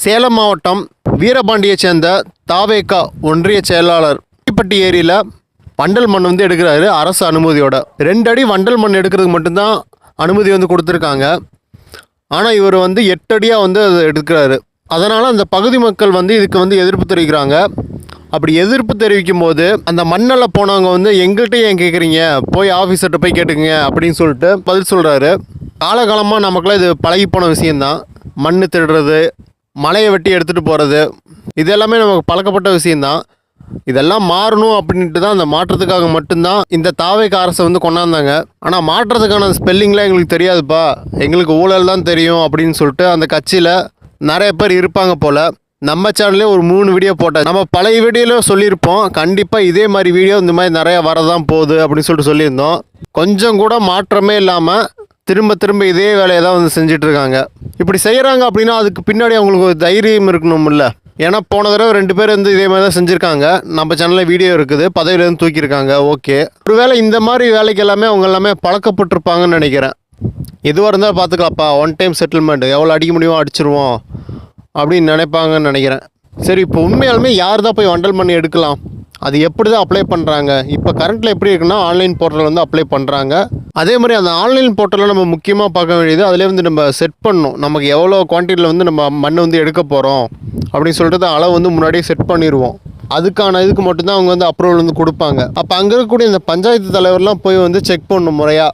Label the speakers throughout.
Speaker 1: சேலம் மாவட்டம் வீரபாண்டியை சேர்ந்த தாவேகா ஒன்றிய செயலாளர் பட்டி ஏரியில் வண்டல் மண் வந்து எடுக்கிறாரு அரசு அனுமதியோட. 2 அடி வண்டல் மண் எடுக்கிறதுக்கு மட்டும்தான் அனுமதி வந்து கொடுத்துருக்காங்க. ஆனால் இவர் வந்து 8 அடியாக வந்து அதை எடுக்கிறாரு. அதனால் அந்த பகுதி மக்கள் வந்து இதுக்கு வந்து எதிர்ப்பு தெரிவிக்கிறாங்க. அப்படி எதிர்ப்பு தெரிவிக்கும் போது அந்த மண்ணெல்லாம் போனவங்க வந்து எங்கள்கிட்ட ஏன் கேட்குறீங்க, போய் ஆஃபீஸர்கிட்ட போய் கேட்டுக்குங்க அப்படின்னு சொல்லிட்டு பதில் சொல்கிறாரு. காலகாலமாக நமக்குலாம் இது பழகி போன விஷயந்தான். மண் திருடுறது, மலையை வெட்டி எடுத்துகிட்டு போகிறது, இது எல்லாமே நமக்கு பழக்கப்பட்ட விஷயந்தான். இதெல்லாம் மாறணும் அப்படின்ட்டு தான் அந்த மாற்றத்துக்காக மட்டும்தான் இந்த தாவேகா அரசை வந்து கொண்டாந்தாங்க. ஆனால் மாற்றத்துக்கான ஸ்பெல்லிங்லாம் எங்களுக்கு தெரியாதுப்பா, எங்களுக்கு ஊழல் தான் தெரியும் அப்படின்னு சொல்லிட்டு அந்த கட்சியில் நிறைய பேர் இருப்பாங்க போல். நம்ம சேனல்லே ஒரு 3 வீடியோ போட்டால் நம்ம பழைய வீடியோவில் சொல்லியிருப்போம், கண்டிப்பாக இதே மாதிரி வீடியோ இந்த மாதிரி நிறையா வரதான் போகுது அப்படின்னு சொல்லிட்டு சொல்லியிருந்தோம். கொஞ்சம் கூட மாற்றமே இல்லாமல் திரும்ப இதே வேலையை தான் வந்து செஞ்சிட்ருக்காங்க. இப்படி செய்கிறாங்க அப்படின்னா அதுக்கு பின்னாடி அவங்களுக்கு ஒரு தைரியம் இருக்கணும்ல. ஏன்னா போன தடவை 2 பேர் வந்து இதே மாதிரி தான் செஞ்சுருக்காங்க. நம்ம சேனலில் வீடியோ இருக்குது, பதவியிலேருந்து தூக்கியிருக்காங்க. ஓகே, ஒருவேளை இந்த மாதிரி வேலைக்கு எல்லாமே அவங்க எல்லாமே பழக்கப்பட்டிருப்பாங்கன்னு நினைக்கிறேன். எதுவாக இருந்தாலும் பார்த்துக்கலாப்பா, ஒன் டைம் செட்டில்மெண்ட், எவ்வளோ அடிக்க முடியுமோ அடிச்சிருவோம் அப்படின்னு நினைப்பாங்கன்னு நினைக்கிறேன். சரி, இப்போ உண்மையாலுமே யார் தான் போய் வண்டல் மண் எடுக்கலாம், அது எப்படி தான் அப்ளை பண்ணுறாங்க? இப்போ கரண்ட்டில் எப்படி இருக்குன்னா ஆன்லைன் போர்ட்டல் வந்து அப்ளை பண்ணுறாங்க. அதே மாதிரி அந்த ஆன்லைன் போர்ட்டலில் நம்ம முக்கியமாக பார்க்க வேண்டியது, அதிலே வந்து நம்ம செட் பண்ணணும், நமக்கு எவ்வளோ குவான்டிட்டியில் வந்து நம்ம மண் வந்து எடுக்க போகிறோம் அப்படின்னு சொல்லிட்டு அளவு வந்து முன்னாடியே செட் பண்ணிடுவோம். அதுக்கான இதுக்கு மட்டும்தான் அவங்க வந்து அப்ரூவல் வந்து கொடுப்பாங்க. அப்போ அங்கே இருக்கக்கூடிய இந்த பஞ்சாயத்து தலைவர்லாம் போய் வந்து செக் பண்ணணும் முறையாக,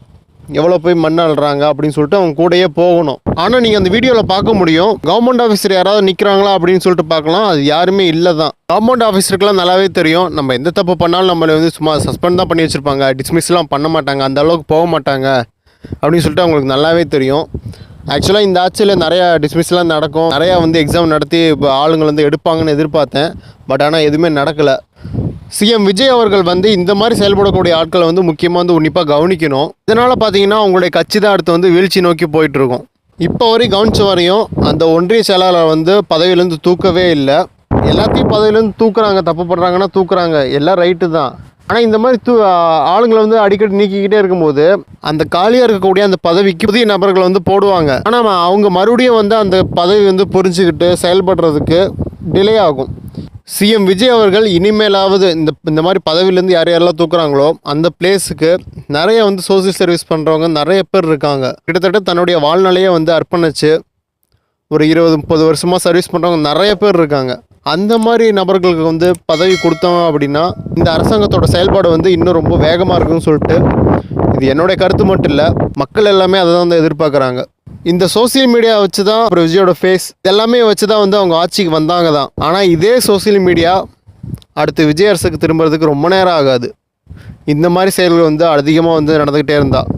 Speaker 1: எவ்வளோ போய் மண் அள்ளுறாங்க அப்படின்னு சொல்லிட்டு அவங்க கூடயே போகணும். ஆனால் நீங்கள் அந்த வீடியோவில் பார்க்க முடியும், கவர்மெண்ட் ஆஃபீஸர் யாராவது நிற்கிறாங்களா அப்படின்னு சொல்லிட்டு பார்க்கலாம், அது யாருமே இல்லை தான். கவர்மெண்ட் ஆஃபீஸருக்குலாம் நல்லாவே தெரியும், நம்ம எந்த தப்பு பண்ணாலும் நம்மளை வந்து சும்மா சஸ்பெண்ட் தான் பண்ணி வச்சுருப்பாங்க, டிஸ்மிஸ்லாம் பண்ண மாட்டாங்க, அந்த அளவுக்கு போக மாட்டாங்க அப்படின்னு சொல்லிட்டு அவங்களுக்கு நல்லாவே தெரியும். ஆக்சுவலாக இந்த ஆட்சியில் நிறையா டிஸ்மிஸ்லாம் நடக்கும், நிறையா வந்து எக்ஸாம் நடத்தி இப்போ ஆளுங்களை வந்து எடுப்பாங்கன்னு எதிர்பார்த்தேன். பட் ஆனால் எதுவுமே நடக்கலை. சிஎம் விஜய் அவர்கள் வந்து இந்த மாதிரி செயல்படக்கூடிய ஆட்களை வந்து முக்கியமாக வந்து உன்னிப்பாக கவனிக்கணும். இதனால் பார்த்தீங்கன்னா அவங்களுடைய கட்சி தான் அடுத்து வந்து வீழ்ச்சி நோக்கி போயிட்டுருக்கும். இப்போ வரையும் கவனிச்ச வரையும் அந்த ஒன்றிய செயலாளர் வந்து பதவியிலேருந்து தூக்கவே இல்லை. எல்லாத்தையும் பதவியிலேருந்து தூக்குறாங்க, தப்பு பண்ணுறாங்கன்னா தூக்குறாங்க, எல்லாம் ரைட்டு தான். ஆனால் இந்த மாதிரி ஆளுங்களை வந்து அடிக்கடி நீக்கிக்கிட்டே இருக்கும்போது அந்த காலியாக இருக்கக்கூடிய அந்த பதவிக்கு புதிய நபர்களை வந்து போடுவாங்க. ஆனால் அவங்க மறுபடியும் வந்து அந்த பதவி வந்து புரிஞ்சுக்கிட்டு செயல்படுறதுக்கு டிலே ஆகும். சிஎம் விஜய் அவர்கள் இனிமேலாவது இந்த மாதிரி பதவியிலேருந்து யாரெல்லாம் தூக்குறாங்களோ அந்த பிளேஸுக்கு நிறைய வந்து சோசியல் சர்வீஸ் பண்ணுறவங்க நிறைய பேர் இருக்காங்க. கிட்டத்தட்ட தன்னுடைய வாழ்நிலையை வந்து அர்ப்பணித்து ஒரு 20-30 வருஷமாக சர்வீஸ் பண்ணுறவங்க நிறைய பேர் இருக்காங்க. அந்த மாதிரி நபர்களுக்கு வந்து பதவி கொடுத்தோம் அப்படின்னா இந்த அரசாங்கத்தோட செயல்பாடு வந்து இன்னும் ரொம்ப வேகமாக இருக்குன்னு சொல்லிட்டு, இது என்னுடைய கருத்து மட்டும் இல்லை, மக்கள் எல்லாமே அதை தான் வந்து எதிர்பார்க்குறாங்க. இந்த சோசியல் மீடியா வச்சு தான் அப்புறம் விஜயோட ஃபேஸ் எல்லாமே வச்சு தான் வந்து அவங்க ஆட்சிக்கு வந்தாங்க தான். ஆனால் இதே சோசியல் மீடியா அடுத்து விஜய் அரசுக்கு திரும்புறதுக்கு ரொம்ப நேரம் ஆகாது. இந்த மாதிரி செயல்கள் வந்து அதிகமாக வந்து நடந்துக்கிட்டே இருந்தால்